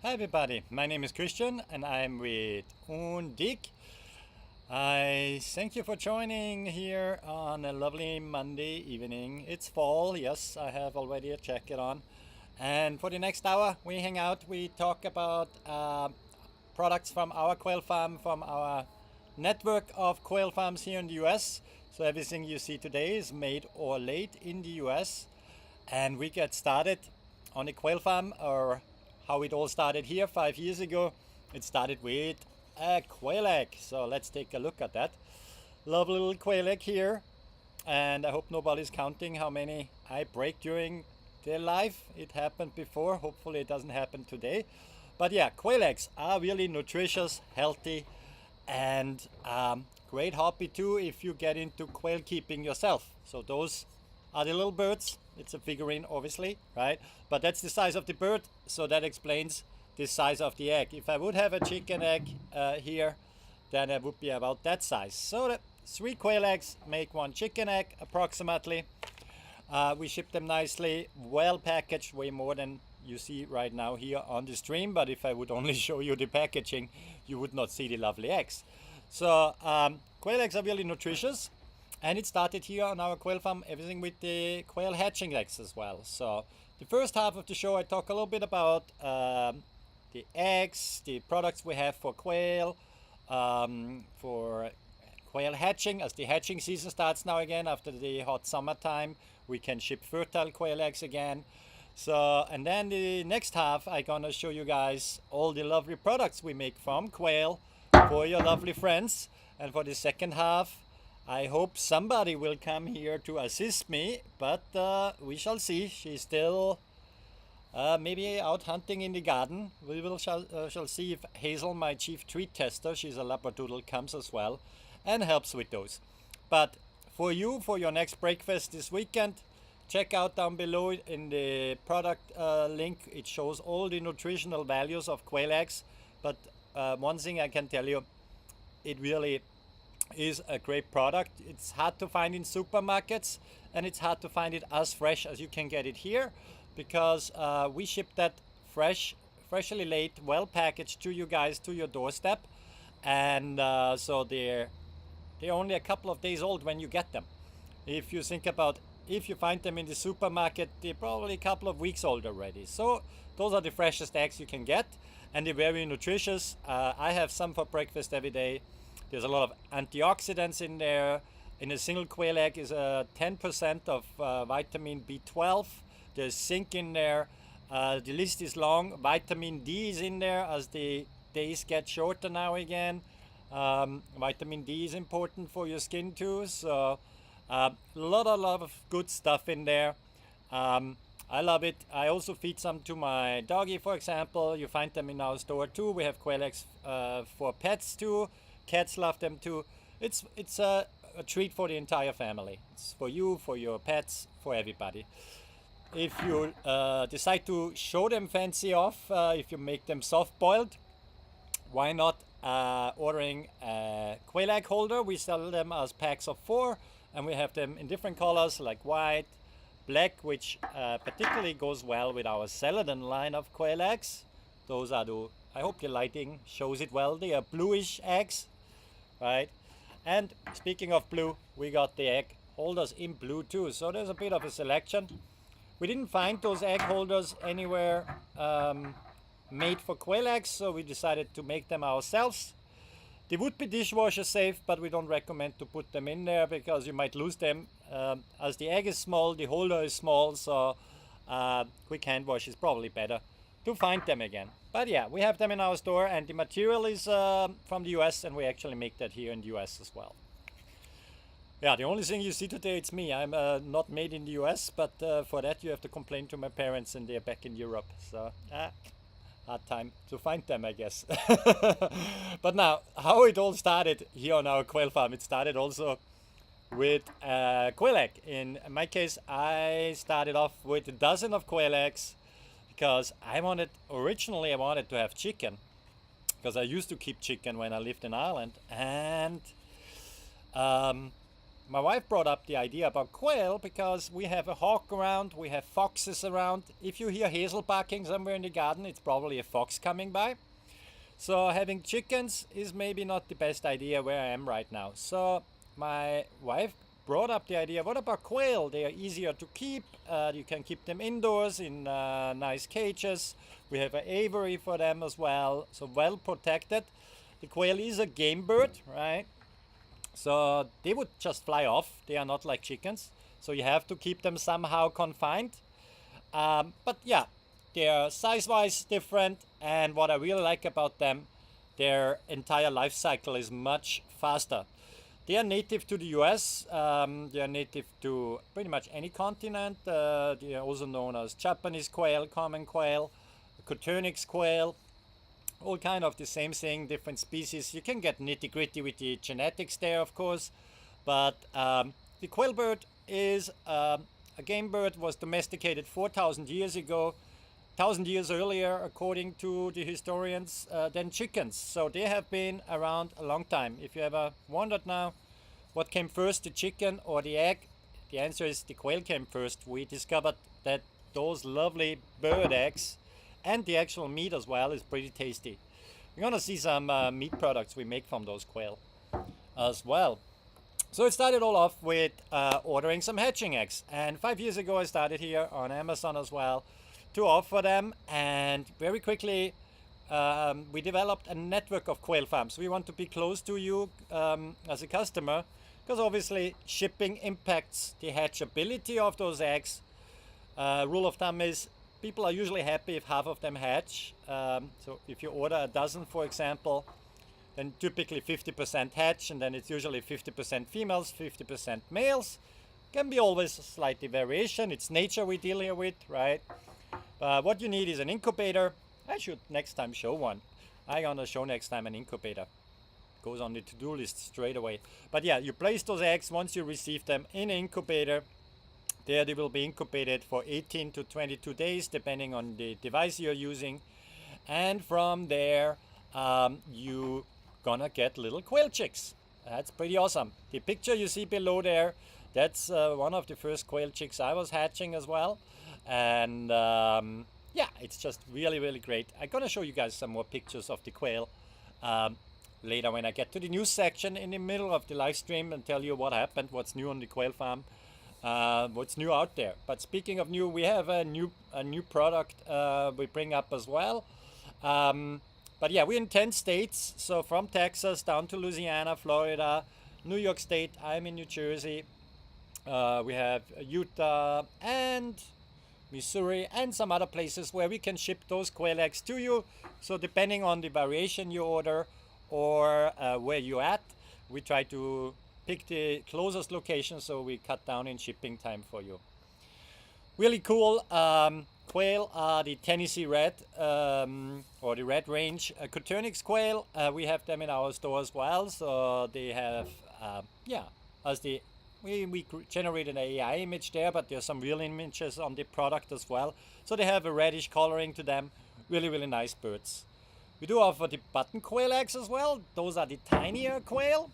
Hi everybody, my name is Christian and I'm with Undique. I thank you for joining here on a lovely Monday evening. It's fall, yes, I have already a jacket on. And for the next hour, we hang out, we talk about products from our quail farm, from our network of quail farms here in the US. So everything you see today is made or laid in the US. And we get started on a quail farm, or how it all started here 5 years ago. It started with a quail egg. So let's take a look at that. Lovely little quail egg here. And I hope nobody's counting how many I break during their life. It happened before. Hopefully it doesn't happen today. But yeah, quail eggs are really nutritious, healthy, and great hobby too if you get into quail keeping yourself. So those are the little birds. It's a figurine, obviously, right? But that's the size of the bird, so that explains the size of the egg. If I would have a chicken egg here, then it would be about that size. So the 3 quail eggs make 1 chicken egg, approximately. We ship them nicely, well packaged, way more than you see right now here on the stream. But if I would only show you the packaging, you would not see the lovely eggs. So quail eggs are really nutritious. And it started here on our quail farm, everything with the quail hatching eggs as well. So the first half of the show, I talk a little bit about the eggs, the products we have for quail hatching. As the hatching season starts now again, after the hot summertime, we can ship fertile quail eggs again. So, and then the next half, I'm gonna show you guys all the lovely products we make from quail for your lovely friends. And for the second half, I hope somebody will come here to assist me, but we shall see. She's still maybe out hunting in the garden. We shall see if Hazel, my chief treat tester, she's a labradoodle, comes as well and helps with those. But for you, for your next breakfast this weekend, check out down below in the product link. It shows all the nutritional values of quail eggs. But one thing I can tell you, it really is a great product. It's hard to find in supermarkets, and it's hard to find it as fresh as you can get it here, because we ship that freshly laid, well packaged to you guys, to your doorstep. And so they're only a couple of days old when you get them. If you think about, if you find them in the supermarket, they're probably a couple of weeks old already. So those are the freshest eggs you can get, and they're very nutritious. I have some for breakfast every day. There's a lot of antioxidants in there. In a single quail egg is 10% of vitamin B12. There's zinc in there. The list is long. Vitamin D is in there as the days get shorter now again. Vitamin D is important for your skin too. So a lot of good stuff in there. I love it. I also feed some to my doggy, for example. You find them in our store too. We have quail eggs for pets too. Cats love them too. It's a treat for the entire family. It's for you, for your pets, for everybody. If you decide to show them fancy off, if you make them soft boiled, why not ordering a quail egg holder? We sell them as packs of 4, and we have them in different colors like white, black, which particularly goes well with our Celadon line of quail eggs. Those are the, I hope the lighting shows it well. They are bluish eggs, right? And speaking of blue, we got the egg holders in blue too. So there's a bit of a selection. We didn't find those egg holders anywhere made for quail eggs, so we decided to make them ourselves. They would be dishwasher safe, but we don't recommend to put them in there because you might lose them. As the egg is small, the holder is small, so quick hand wash is probably better to find them again. But yeah, we have them in our store, and the material is from the US, and we actually make that here in the US as well. Yeah, the only thing you see today, it's me. I'm not made in the US, but for that you have to complain to my parents, and they're back in Europe. So hard time to find them, I guess. But now, how it all started here on our quail farm, it started also with quail egg. In my case, I started off with a dozen of quail eggs because originally I wanted to have chicken, because I used to keep chicken when I lived in Ireland, and my wife brought up the idea about quail because we have a hawk around, we have foxes around. If you hear hazel barking somewhere in the garden, it's probably a fox coming by. So having chickens is maybe not the best idea where I am right now. So my wife brought up the idea, what about quail? They are easier to keep. You can keep them indoors in nice cages. We have an aviary for them as well, so well protected. The quail is a game bird, right? So they would just fly off. They are not like chickens. So you have to keep them somehow confined. But yeah, they're size-wise different. And what I really like about them, their entire life cycle is much faster. They are native to the US. They are native to pretty much any continent. They are also known as Japanese quail, common quail, Coturnix quail, all kind of the same thing, different species. You can get nitty-gritty with the genetics there, of course, but the quail bird is a game bird, was domesticated 4,000 years ago, 1,000 years earlier, according to the historians, than chickens. So they have been around a long time. If you ever wondered now, what came first, the chicken or the egg? The answer is the quail came first. We discovered that those lovely bird eggs and the actual meat as well is pretty tasty. We're gonna see some meat products we make from those quail as well. So it started all off with ordering some hatching eggs, and 5 years ago I started here on Amazon as well to offer them, and very quickly we developed a network of quail farms. We want to be close to you as a customer, because obviously shipping impacts the hatchability of those eggs. Rule of thumb is people are usually happy if half of them hatch. So if you order a dozen, for example, then typically 50% hatch, and then it's usually 50% females, 50% males. Can be always a slight variation. It's nature we deal here with, right? What you need is an incubator. I should next time show one. I'm gonna show next time an incubator. Goes on the to-do list straight away. But yeah, you place those eggs once you receive them in an incubator. There they will be incubated for 18 to 22 days, depending on the device you're using. And from there, you gonna get little quail chicks. That's pretty awesome. The picture you see below there, that's one of the first quail chicks I was hatching as well. And yeah, it's just really, really great. I'm gonna show you guys some more pictures of the quail later when I get to the news section in the middle of the live stream and tell you what happened, what's new on the quail farm, what's new out there. But speaking of new, we have a new product we bring up as well. But yeah, we're in 10 states, so from Texas down to Louisiana, Florida, New York State. I'm in New Jersey. We have Utah and Missouri and some other places where we can ship those quail eggs to you. So depending on the variation you order or where you're at, we try to pick the closest location so we cut down in shipping time for you. Really cool. Quail are the Tennessee Red or the Red Range Coturnix quail. We have them in our store as well. So they have, yeah, as the we generated an AI image there, but there's some real images on the product as well. So they have a reddish coloring to them. Really, really nice birds. We do offer the button quail eggs as well. Those are the tinier quail.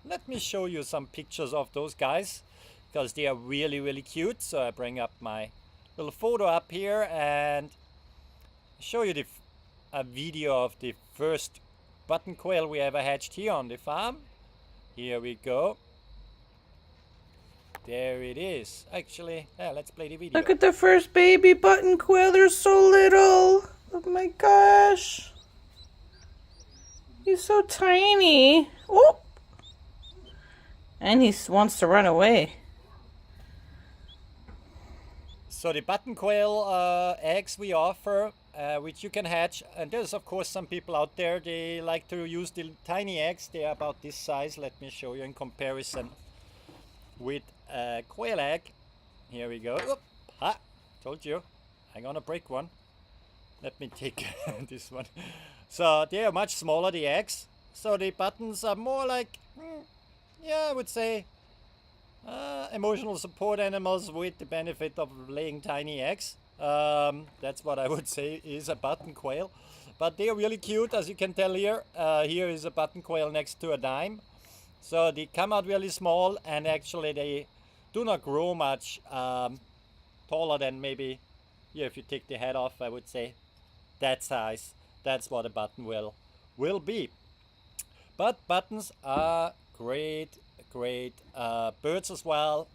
Let me show you some pictures of those guys because they are really, really cute. So I bring up my little photo up here and show you a video of the first button quail we ever hatched here on the farm. Here we go. There it is. Actually, yeah, let's play the video. Look at the first baby button quail. They're so little. Oh my gosh. He's so tiny. Oh! And he wants to run away. So the button quail eggs we offer, which you can hatch, and there's of course some people out there, they like to use the tiny eggs. They are about this size. Let me show you in comparison with a quail egg. Here we go. Oop, ha, told you. I'm gonna break one. Let me take this one. So they are much smaller, the eggs. So the buttons are more like, yeah, I would say emotional support animals with the benefit of laying tiny eggs. That's what I would say is a button quail. But they are really cute, as you can tell here. Here is a button quail next to a dime. So they come out really small, and actually they do not grow much taller than maybe, yeah, if you take the head off, I would say that size. That's what a button will be. But buttons are great birds as well.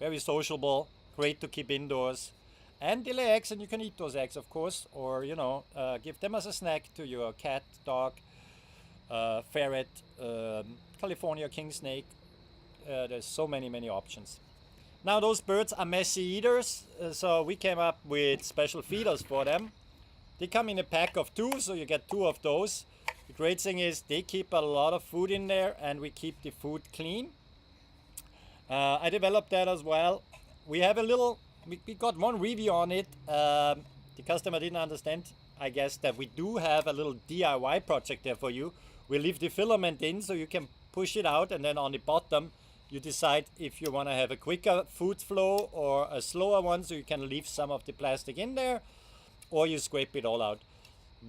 Very sociable, great to keep indoors. And they lay eggs, and you can eat those eggs, of course, or give them as a snack to your cat, dog, ferret, California king snake. There's so many options. Now those birds are messy eaters, so we came up with special feeders for them. They come in a pack of 2, so you get 2 of those. The great thing is they keep a lot of food in there, and we keep the food clean. I developed that as well. We have we got one review on it. The customer didn't understand, I guess, that we do have a little DIY project there for you. We leave the filament in so you can push it out, and then on the bottom you decide if you want to have a quicker food flow or a slower one, so you can leave some of the plastic in there, or you scrape it all out.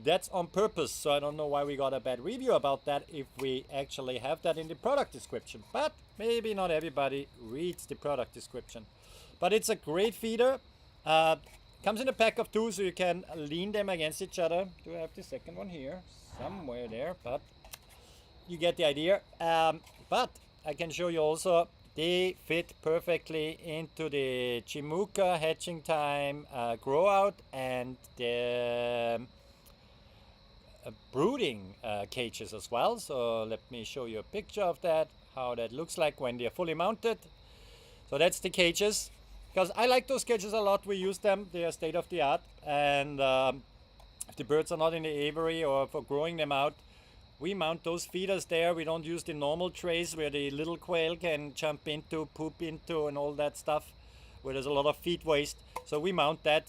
That's on purpose, so I don't know why we got a bad review about that if we actually have that in the product description. But maybe not everybody reads the product description. But it's a great feeder. Comes in a pack of 2, so you can lean them against each other. Do I have the second one here? Somewhere there, but you get the idea. But I can show you also, they fit perfectly into the Chimuka hatching time grow out and the brooding cages as well. So let me show you a picture of that, how that looks like when they're fully mounted. So that's the cages, because I like those cages a lot. We use them, they are state of the art, and if the birds are not in the aviary or for growing them out, we mount those feeders there. We don't use the normal trays where the little quail can jump into, poop into, and all that stuff, where there's a lot of feed waste. So we mount that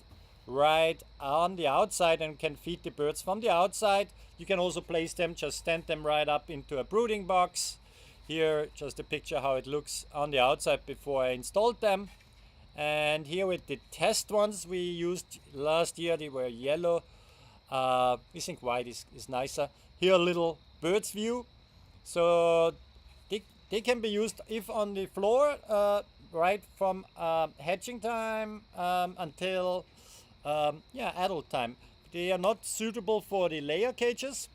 right on the outside and can feed the birds from the outside. You can also place them, just stand them right up into a brooding box. Here, just a picture how it looks on the outside before I installed them. And here with the test ones we used last year, they were yellow. We think white is nicer. Here a little bird's view. So they can be used if on the floor, right from hatching time until adult time. They are not suitable for the layer cages,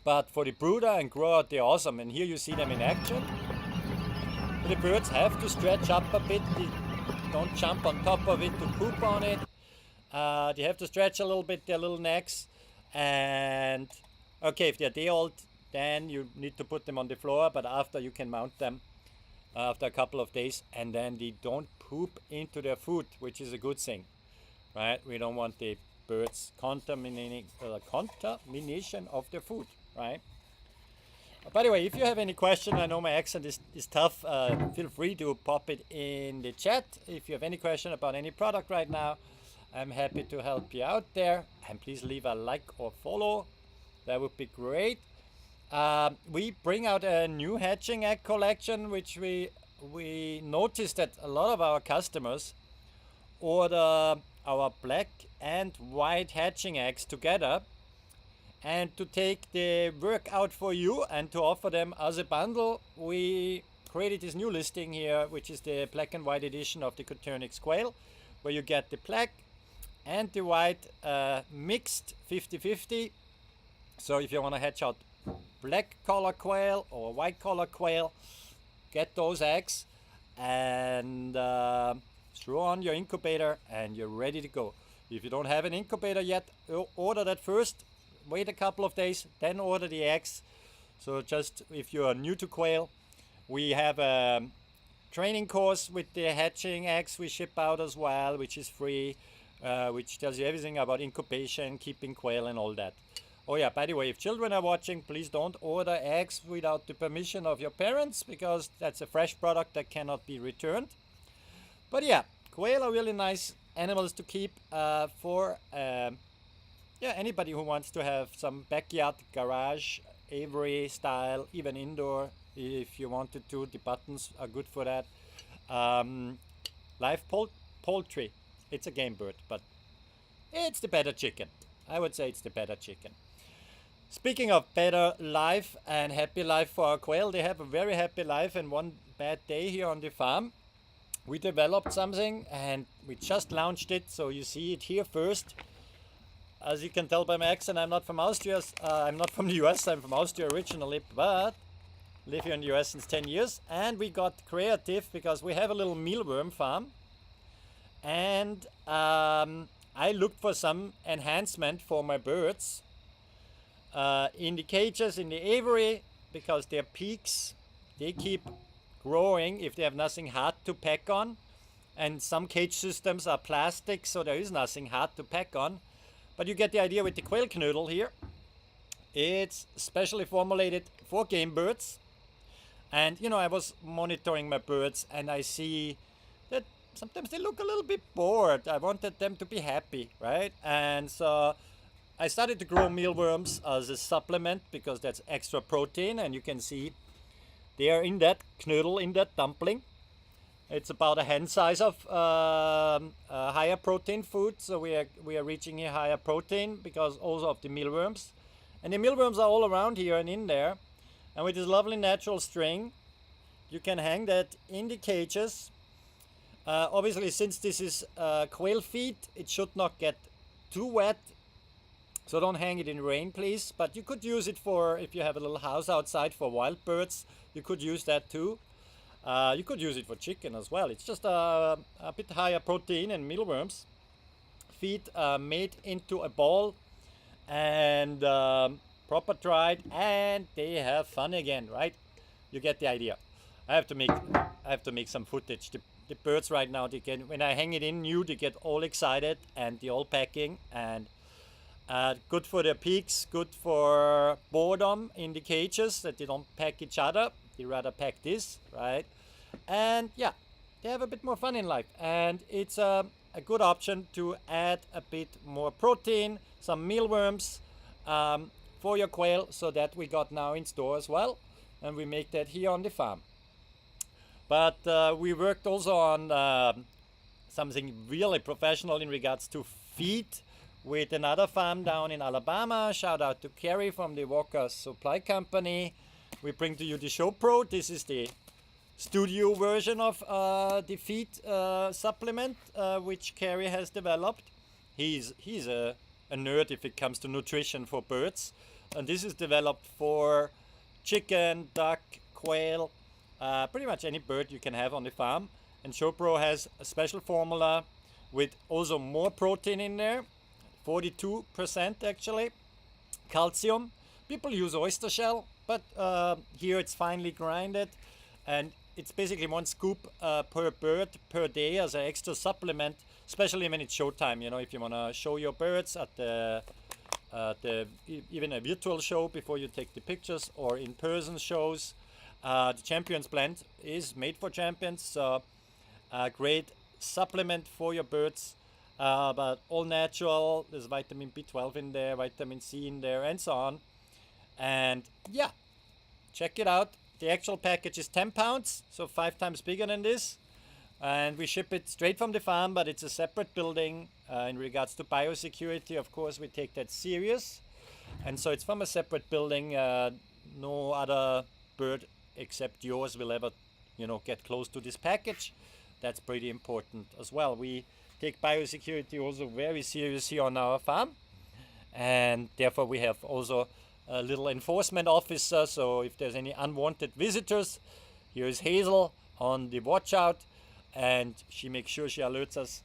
but for the brooder and grow out, they're awesome. And here you see them in action. The birds have to stretch up a bit. They don't jump on top of it to poop on it. They have to stretch a little bit their little necks. And okay, if they're day old, then you need to put them on the floor, but after you can mount them after a couple of days, and then they don't poop into their food, which is a good thing, right? We don't want the birds contamination of their food, right? By the way, if you have any question, I know my accent is tough, feel free to pop it in the chat. If you have any question about any product right now, I'm happy to help you out there. And please leave a like or follow. That would be great. We bring out a new hatching egg collection, which we noticed that a lot of our customers order our black and white hatching eggs together. And to take the work out for you and to offer them as a bundle, we created this new listing here, which is the black and white edition of the Coturnix Quail, where you get the black and the white mixed 50-50. So if you want to hatch out black collar quail or white collar quail, get those eggs and throw on your incubator and you're ready to go. If you don't have an incubator yet, order that first. Wait a couple of days, then order the eggs. So just if you are new to quail, we have a training course with the hatching eggs we ship out as well, which is free, which tells you everything about incubation, keeping quail and all that. Oh yeah, by the way, if children are watching, please don't order eggs without the permission of your parents, because that's a fresh product that cannot be returned. But yeah, quail are really nice animals to keep for anybody who wants to have some backyard, garage, aviary style, even indoor if you wanted to. The buttons are good for that. Live poultry, it's a game bird, but it's the better chicken. I would say it's the better chicken. Speaking of better life and happy life for our quail, they have a very happy life, and one bad day here on the farm, we developed something and we just launched it, so you see it here first. As you can tell by my accent, I'm not from Austria, I'm not from the US, I'm from Austria originally, but live here in the US since 10 years. And we got creative because we have a little mealworm farm, and I looked for some enhancement for my birds in the cages, in the aviary, because their peaks, they keep growing if they have nothing hard to peck on. And some cage systems are plastic, so there is nothing hard to peck on. But you get the idea with the quail knödel here. It's specially formulated for game birds. And you know, I was monitoring my birds and I see that sometimes they look a little bit bored. I wanted them to be happy, right? And so I started to grow mealworms as a supplement because that's extra protein, and you can see they are in that knödel, in that dumpling. It's about a hand size of higher protein food, so we are reaching a higher protein because also of the mealworms. And the mealworms are all around here and in there. And with this lovely natural string, you can hang that in the cages. Obviously, since this is quail feed, it should not get too wet. So don't hang it in rain, please. But you could use it for, if you have a little house outside for wild birds, you could use that too. You could use it for chicken as well. It's just a bit higher protein and mealworms. Feed made into a ball and proper dried, and they have fun again, right? You get the idea. I have to make some footage. The birds right now, they get, when I hang it in new, they get all excited and they're all pecking, and good for their peaks, good for boredom in the cages, that they don't peck each other. They rather peck this, right? And yeah, they have a bit more fun in life, and it's a good option to add a bit more protein, some mealworms for your quail, so that we got now in store as well, and we make that here on the farm. But we worked also on something really professional in regards to feed with another farm down in Alabama. Shout out to Carrie from the Walker Supply Company. We bring to you the Show Pro. This is the studio version of the feed supplement which Carrie has developed. He's a nerd if it comes to nutrition for birds, and this is developed for chicken, duck, quail, pretty much any bird you can have on the farm. And Show Pro has a special formula with also more protein in there, 42% actually, calcium. People use oyster shell, but here it's finely grinded, and it's basically 1 scoop per bird per day as an extra supplement, especially when it's showtime. You know, if you want to show your birds at the even a virtual show before you take the pictures, or in-person shows. The Champions Blend is made for champions, so a great supplement for your birds, but all natural. There's vitamin B12 in there, vitamin C in there, and so on. And yeah, check it out. The actual package is 10 pounds, so 5 times bigger than this. And we ship it straight from the farm, but it's a separate building. In regards to biosecurity, of course, we take that serious. And so it's from a separate building. No other bird except yours will ever, you know, get close to this package. That's pretty important as well. We take biosecurity also very serious here on our farm. And therefore we have also a little enforcement officer, so if there's any unwanted visitors, here is Hazel on the watch out, and she makes sure she alerts us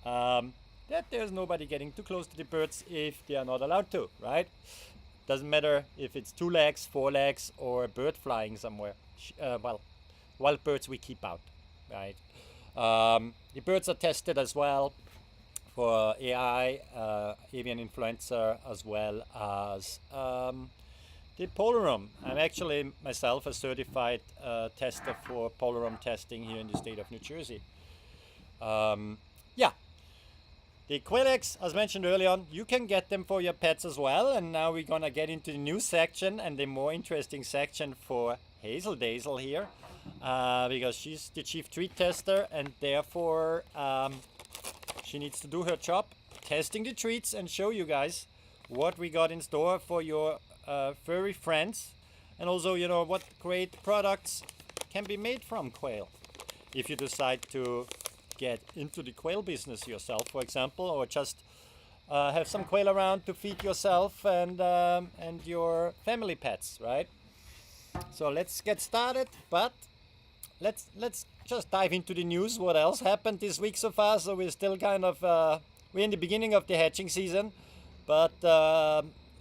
that there's nobody getting too close to the birds if they are not allowed to, right? Doesn't matter if it's 2 legs, 4 legs, or a bird flying somewhere. Well, wild birds we keep out, right? The birds are tested as well for AI, avian influenza, as well as the polarum. I'm actually myself a certified tester for polarum testing here in the state of New Jersey. Yeah, the quail eggs, as mentioned earlier on, you can get them for your pets as well. And now we're gonna get into the new section, and the more interesting section for Hazel Dazel here, because she's the chief treat tester, and therefore she needs to do her job testing the treats and show you guys what we got in store for your furry friends, and also, you know, what great products can be made from quail. If you decide to get into the quail business yourself, for example, or just have some quail around to feed yourself and your family pets, right? So let's get started, but let's just dive into the news. What else happened this week so far? So we're still kind of we're in the beginning of the hatching season, but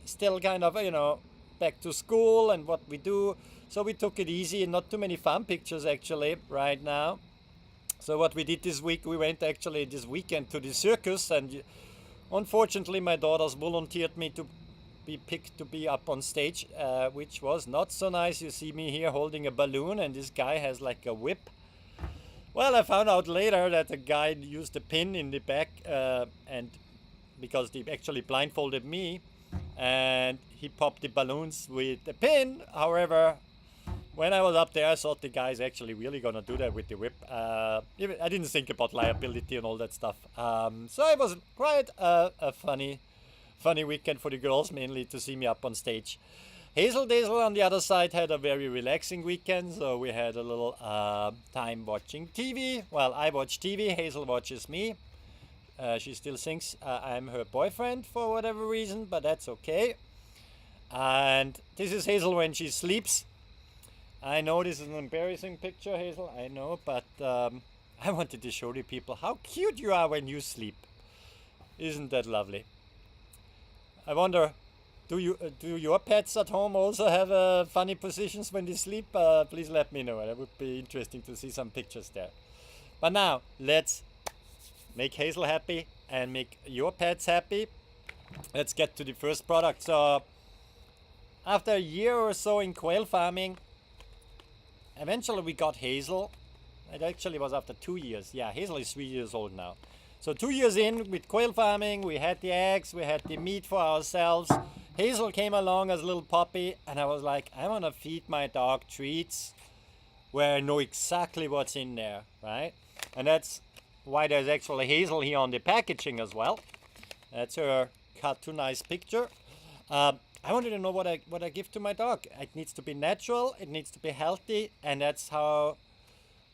still kind of, you know, back to school and what we do. So we took it easy and not too many fun pictures actually right now. So what we did this week, we went actually this weekend to the circus, and unfortunately my daughters volunteered me to be picked to be up on stage, which was not so nice. You see me here holding a balloon, and this guy has like a whip. Well, I found out later that the guy used a pin in the back, and because they actually blindfolded me, and he popped the balloons with the pin. However, when I was up there, I thought the guy's actually really gonna do that with the whip. I didn't think about liability and all that stuff. So it was quite a funny weekend for the girls, mainly to see me up on stage. Hazel Dazel on the other side had a very relaxing weekend, so we had a little time watching TV. Well, I watch TV, Hazel watches me. She still thinks I'm her boyfriend for whatever reason, but that's okay. And this is Hazel when she sleeps. I know this is an embarrassing picture, Hazel, I know, but I wanted to show the people how cute you are when you sleep. Isn't that lovely? I wonder, do your pets at home also have funny positions when they sleep? Please let me know. It would be interesting to see some pictures there. But now, let's make Hazel happy and make your pets happy. Let's get to the first product. So, after a year or so in quail farming, eventually we got Hazel. It actually was after 2 years. Yeah, Hazel is 3 years old now. So 2 years in with quail farming, we had the eggs, we had the meat for ourselves. Hazel came along as a little puppy, and I was like, I want to feed my dog treats where I know exactly what's in there, right? And that's why there's actually Hazel here on the packaging as well. That's her cartoonized picture. I wanted to know what I give to my dog. It needs to be natural, it needs to be healthy, and that's how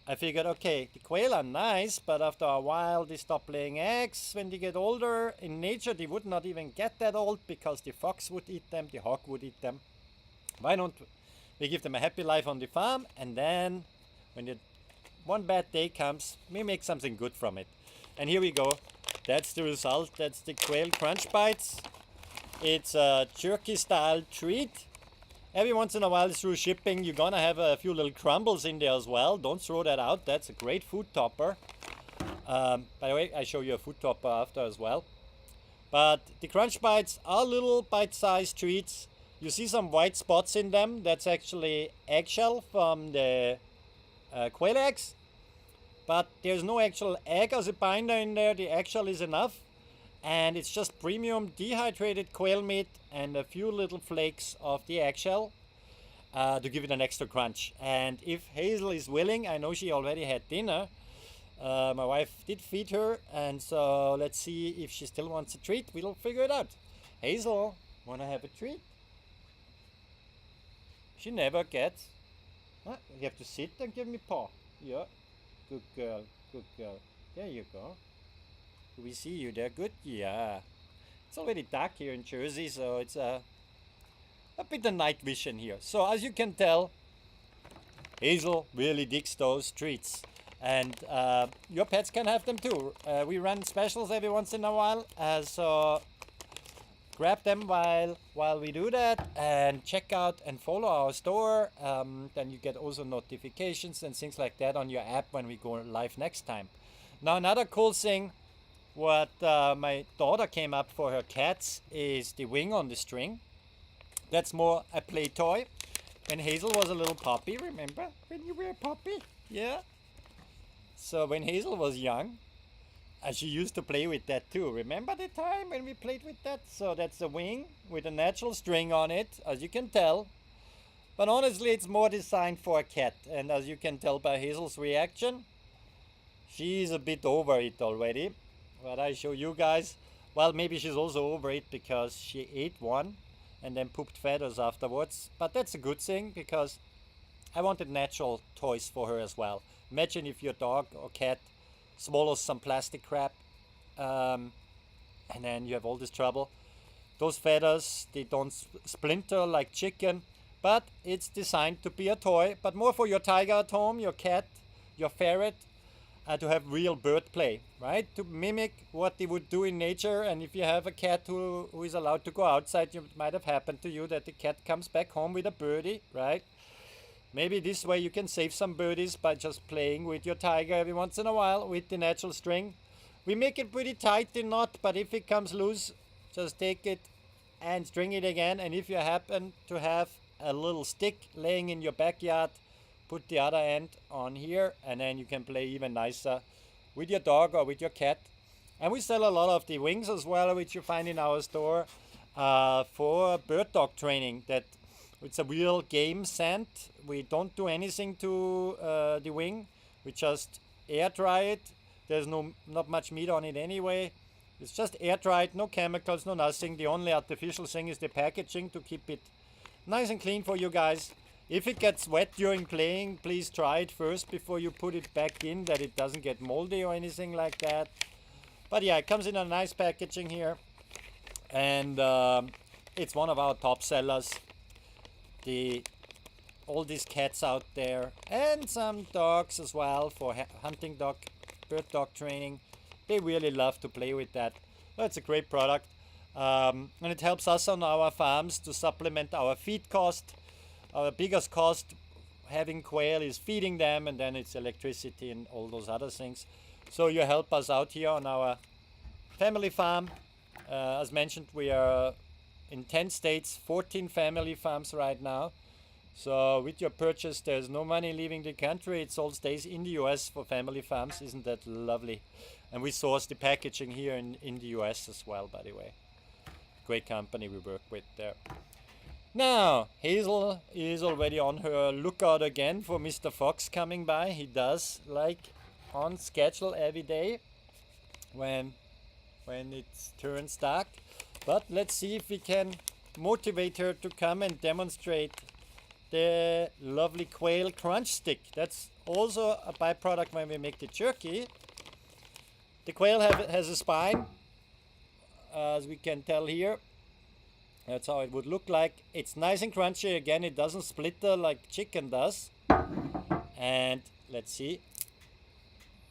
I figured, okay, the quail are nice, but after a while they stop laying eggs when they get older. In nature they would not even get that old because the fox would eat them, the hawk would eat them. Why don't we give them a happy life on the farm, and then when one bad day comes, we make something good from it. And here we go. That's the result. That's the Quail Crunch Bites. It's a jerky style treat. Every once in a while through shipping you're gonna have a few little crumbles in there as well. Don't throw that out. That's a great food topper. By the way, I show you a food topper after as well. But the Crunch Bites are little bite-sized treats. You see some white spots in them. That's actually eggshell from the quail eggs. But there's no actual egg as a binder in there. The eggshell is enough. And it's just premium dehydrated quail meat and a few little flakes of the eggshell to give it an extra crunch. And if Hazel is willing, I know she already had dinner. My wife did feed her, and so let's see if she still wants a treat. We'll figure it out. Hazel, wanna have a treat? She never gets. Huh? You have to sit and give me paw. Yeah, good girl, good girl. There you go. Do we see you there? Good? Yeah. It's already dark here in Jersey, so it's a bit of night vision here. So as you can tell, Hazel really digs those treats. And your pets can have them too. We run specials every once in a while, so grab them while we do that, and check out and follow our store. Then you get also notifications and things like that on your app when we go live next time. Now another cool thing, what my daughter came up for her cats is the wing on the string. That's more a play toy. When Hazel was a little puppy, remember when you were a puppy? Yeah. So when Hazel was young, she used to play with that too. Remember the time when we played with that? So that's a wing with a natural string on it, as you can tell. But honestly, it's more designed for a cat. And as you can tell by Hazel's reaction, she's a bit over it already. But I show you guys Well, maybe she's also overweight because she ate one and then pooped feathers afterwards. But that's a good thing because I wanted natural toys for her as well. Imagine if your dog or cat swallows some plastic crap, and then you have all this trouble. Those feathers, they don't splinter like chicken, but it's designed to be a toy, but more for your tiger at home, your cat, your ferret, to have real bird play, right? To mimic what they would do in nature. And if you have a cat who is allowed to go outside, it might have happened to you that the cat comes back home with a birdie, right? Maybe this way you can save some birdies by just playing with your tiger every once in a while with the natural string. We make it pretty tight, the knot, but if it comes loose, just take it and string it again. And if you happen to have a little stick laying in your backyard, put the other end on here, and then you can play even nicer with your dog or with your cat. And we sell a lot of the wings as well, which you find in our store, for bird dog training. That it's a real game scent. We don't do anything to the wing. We just air dry it. There's not much meat on it anyway. It's just air dried, no chemicals, no nothing. The only artificial thing is the packaging to keep it nice and clean for you guys. If it gets wet during playing, please try it first before you put it back in, that it doesn't get moldy or anything like that. But yeah, it comes in a nice packaging here, and it's one of our top sellers. All these cats out there, and some dogs as well for hunting dog, bird dog training. They really love to play with that. That's a great product, and it helps us on our farms to supplement our feed cost. Our biggest cost having quail is feeding them, and then it's electricity and all those other things. So you help us out here on our family farm. As mentioned, we are in 10 states, 14 family farms right now. So with your purchase, there's no money leaving the country. It all stays in the US for family farms. Isn't that lovely? And we source the packaging here in the US as well, by the way. Great company we work with there. Now, Hazel is already on her lookout again for Mr. Fox coming by. He does like on schedule every day when it turns dark. But let's see if we can motivate her to come and demonstrate the lovely quail crunch stick. That's also a byproduct when we make the jerky. The quail has a spine, as we can tell here. That's how it would look like. It's nice and crunchy. Again, it doesn't splitter like chicken does. And let's see.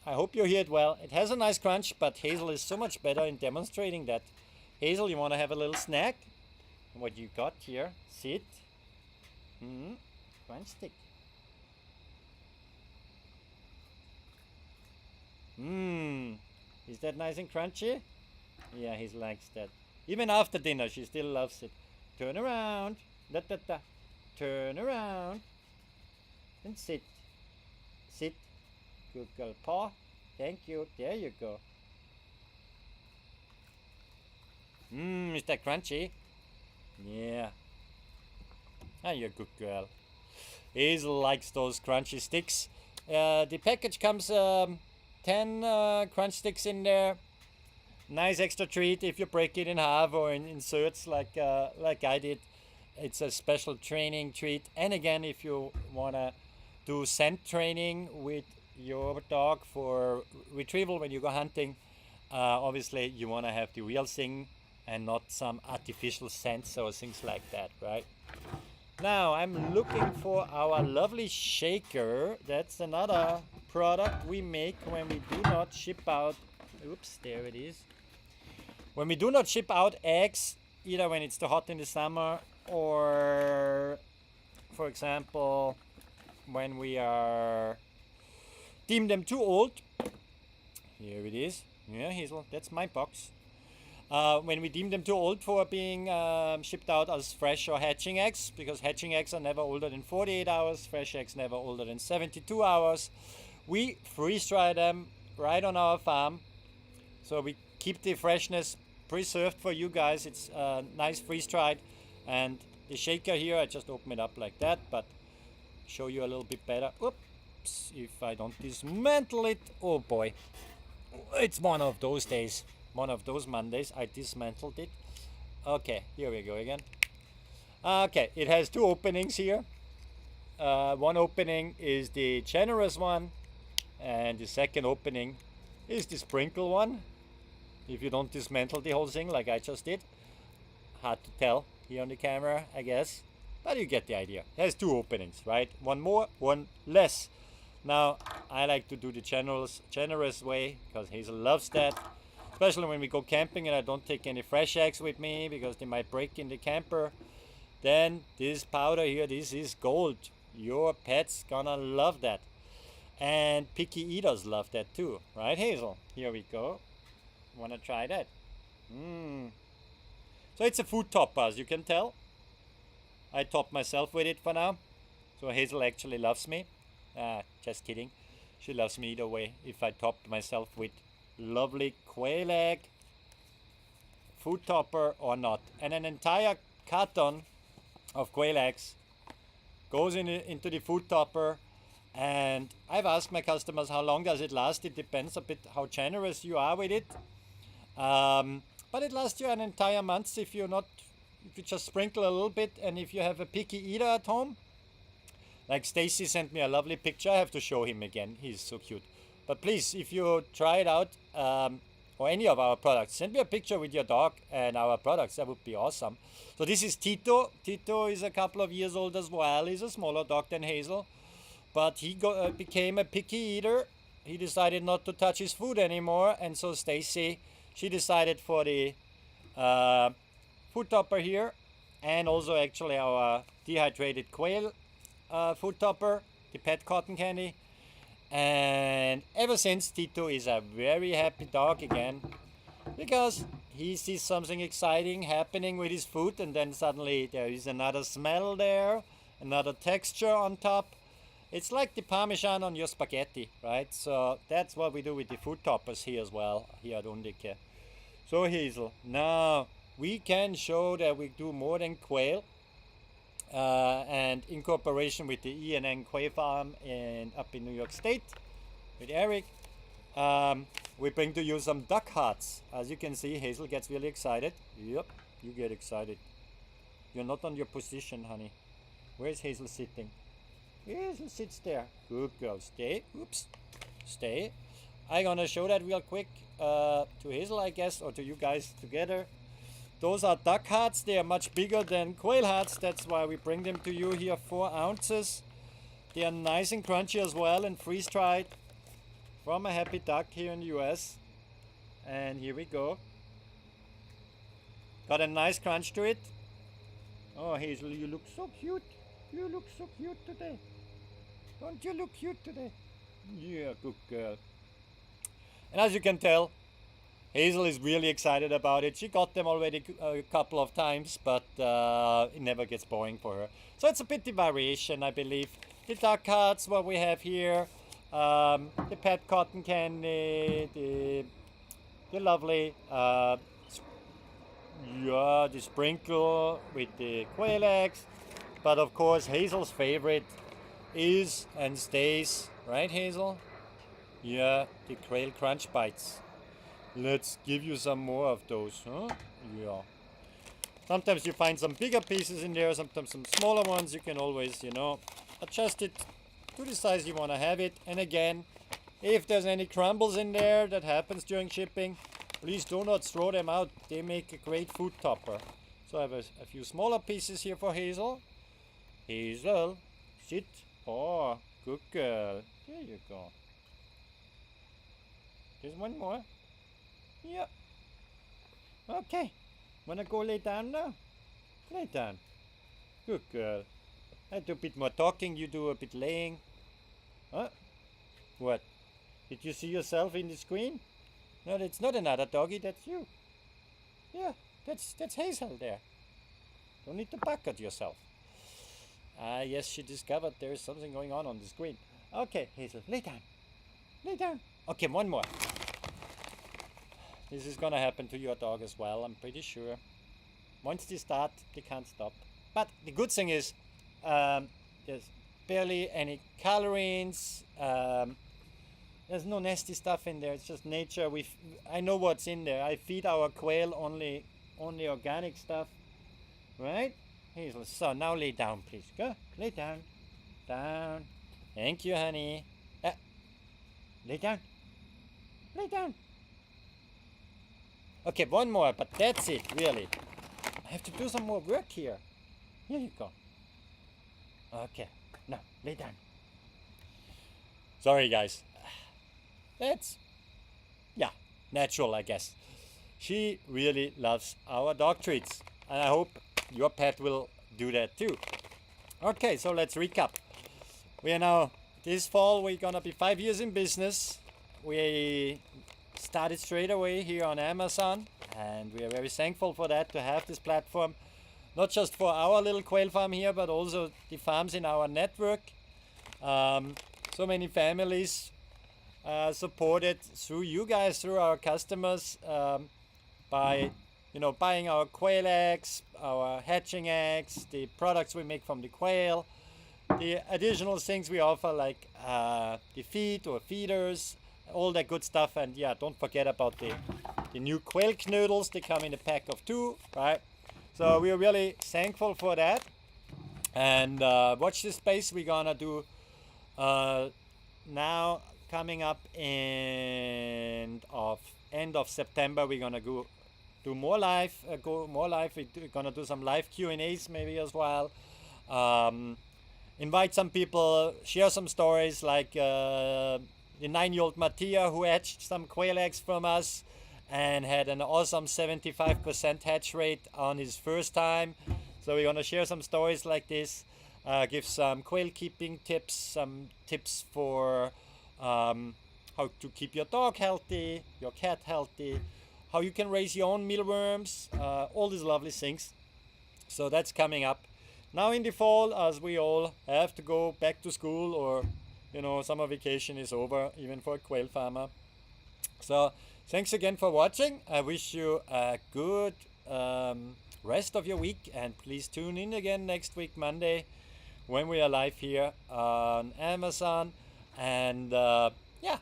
I hope you hear it well. It has a nice crunch, but Hazel is so much better in demonstrating that. Hazel, you want to have a little snack? What you got here? Sit. Crunch stick. Is that nice and crunchy? Yeah, he likes that. Even after dinner, she still loves it. Turn around. Da, da, da. Turn around. And sit. Sit. Good girl. Paw. Thank you. There you go. Is that crunchy? Yeah. Ah, you're a good girl. Hazel likes those crunchy sticks. The package comes 10 crunch sticks in there. Nice extra treat if you break it in half or in inserts like I did. It's a special training treat. And again, if you want to do scent training with your dog for retrieval when you go hunting, obviously you want to have the real thing and not some artificial scents or things like that, right? Now I'm looking for our lovely shaker. That's another product we make when we do not ship out. Oops, there it is. When we do not ship out eggs, either when it's too hot in the summer or, for example, when we are deem them too old. Here it is. Yeah, Hazel, that's my box. When we deem them too old for being shipped out as fresh or hatching eggs, because hatching eggs are never older than 48 hours, fresh eggs never older than 72 hours, we freeze dry them right on our farm. So we keep the freshness preserved for you guys. It's nice freeze dried. And the shaker here, I just open it up like that, but show you a little bit better. Oops, if I don't dismantle it, oh boy, it's one of those days. one of those Mondays. I dismantled it. Okay, here we go again. Okay, it has two openings here. One opening is the generous one, and the second opening is the sprinkle one. If you don't dismantle the whole thing like I just did. Hard to tell here on the camera, I guess. But you get the idea. It has two openings, right? One more, one less. Now, I like to do the generous way because Hazel loves that. Especially when we go camping and I don't take any fresh eggs with me because they might break in the camper. Then this powder here, this is gold. Your pet's gonna love that. And picky eaters love that too, right, Hazel? Here we go. Wanna try that? So it's a food topper, as you can tell. I top myself with it for now. So Hazel actually loves me. Just kidding. She loves me either way if I topped myself with lovely quail egg food topper or not. And an entire carton of quail eggs goes into the food topper. And I've asked my customers how long does it last. It depends a bit how generous you are with it. But it lasts you an entire month if you just sprinkle a little bit, and if you have a picky eater at home. Like Stacy sent me a lovely picture. I have to show him again. He's so cute. But please, if you try it out, or any of our products, send me a picture with your dog and our products. That would be awesome. So this is Tito. Tito is a couple of years old as well. He's a smaller dog than Hazel. But he became a picky eater. He decided not to touch his food anymore. And so Stacy, she decided for the food topper here, and also actually our dehydrated quail food topper, the pet cotton candy. And ever since, Tito is a very happy dog again, because he sees something exciting happening with his food, and then suddenly there is another smell there, another texture on top. It's like the Parmesan on your spaghetti, right? So that's what we do with the food toppers here as well, here at Undique. So Hazel, now we can show that we do more than quail. And in cooperation with the E&N Quail Farm up in New York State, with Eric, we bring to you some duck hearts. As you can see, Hazel gets really excited. Yep, you get excited. You're not on your position, honey. Where's Hazel sitting? Hazel sits there. Good girl. Stay. Oops. Stay. I'm gonna show that real quick to Hazel, I guess, or to you guys together. Those are duck hearts. They are much bigger than quail hearts. That's why we bring them to you here, 4 ounces. They are nice and crunchy as well, and freeze-dried from a happy duck here in the US. And here we go. Got a nice crunch to it. Oh, Hazel, you look so cute. You look so cute today. Don't you look cute today? Yeah, good girl. And as you can tell, Hazel is really excited about it. She got them already a couple of times, but it never gets boring for her. So it's a bit of variation, I believe. The duck hearts, what we have here, the pet cotton candy, the lovely, the sprinkle with the quail eggs. But of course, Hazel's favorite is and stays, right, Hazel? Yeah, the quail crunch bites. Let's give you some more of those, huh? Yeah. Sometimes you find some bigger pieces in there, sometimes some smaller ones. You can always, adjust it to the size you want to have it. And again, if there's any crumbles in there, that happens during shipping, please do not throw them out. They make a great food topper. So I have a few smaller pieces here for Hazel. Hazel, sit. Oh, good girl. There you go. There's one more. Yeah. Okay. Wanna go lay down now? Lay down. Good girl. I do a bit more talking, you do a bit laying. Huh? What? Did you see yourself in the screen? No, that's not another doggy, that's you. Yeah, that's Hazel there. Don't need to back at yourself. Ah, yes, she discovered there is something going on the screen. Okay, Hazel, lay down. Lay down. Okay, one more. This is gonna happen to your dog as well, I'm pretty sure. Once they start, they can't stop. But the good thing is, there's barely any colorings. There's no nasty stuff in there. It's just nature. I know what's in there. I feed our quail only organic stuff, right? Hazel. So now lay down, please. Go. Lay down. Down. Thank you, honey. Lay down. Lay down. Okay, one more, but that's it, really. I have to do some more work here. Here you go. Okay. Now, lay down. Sorry, guys. That's, yeah, natural, I guess. She really loves our dog treats. And I hope your pet will do that too. Okay, so let's recap. We are now, this fall, we're gonna be 5 years in business. We started straight away here on Amazon, and we are very thankful for that, to have this platform, not just for our little quail farm here, but also the farms in our network. So many families supported through you guys, through our customers, by buying our quail eggs, our hatching eggs, the products we make from the quail, the additional things we offer, like the feed or feeders, all that good stuff. And yeah, don't forget about the new quail knoodles. They come in a pack of 2, right? So we are really thankful for that. And watch this space. We're gonna do now, coming up end of September, we're gonna go more live. We're gonna do some live Q&As maybe as well. Invite some people, share some stories, like the 9-year-old Mattia, who hatched some quail eggs from us and had an awesome 75% hatch rate on his first time. So we're gonna share some stories like this, give some quail keeping tips, some tips for how to keep your dog healthy, your cat healthy, how you can raise your own mealworms, all these lovely things. So that's coming up. Now in the fall, as we all have to go back to school, or summer vacation is over, even for a quail farmer. So thanks again for watching. I wish you a good rest of your week, and please tune in again next week, Monday, when we are live here on Amazon. And yeah,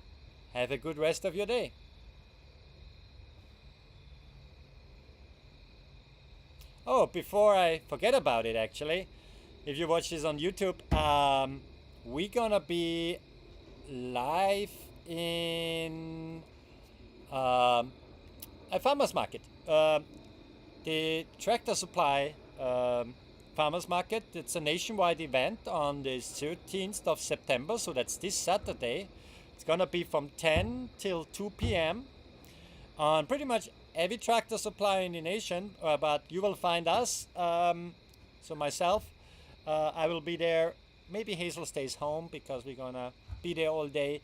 have a good rest of your day. Oh, before I forget about it, actually, if you watch this on YouTube, we're gonna be live in a farmer's market. The Tractor Supply farmer's market. It's a nationwide event on the 13th of September, so that's this Saturday. It's gonna be from 10 till 2 p.m. on pretty much every tractor supply in the nation, but you will find us, so myself, I will be there. Maybe Hazel stays home because we're gonna be there all day.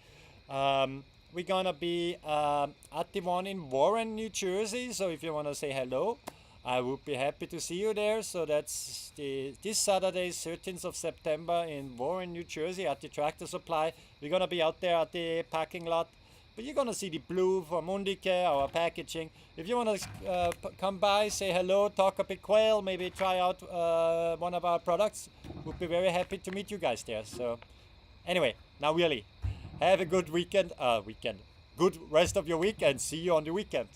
We're gonna be at the one in Warren, New Jersey, so if you want to say hello, I would be happy to see you there. So that's this Saturday, 13th of September, in Warren, New Jersey, at the Tractor Supply. We're gonna be out there at the parking lot, but you're gonna see the blue from Undique, our packaging. If you wanna come by, say hello, talk a bit quail, maybe try out one of our products, we'd be very happy to meet you guys there. So anyway, now really, have a good weekend, good rest of your week, and see you on the weekend.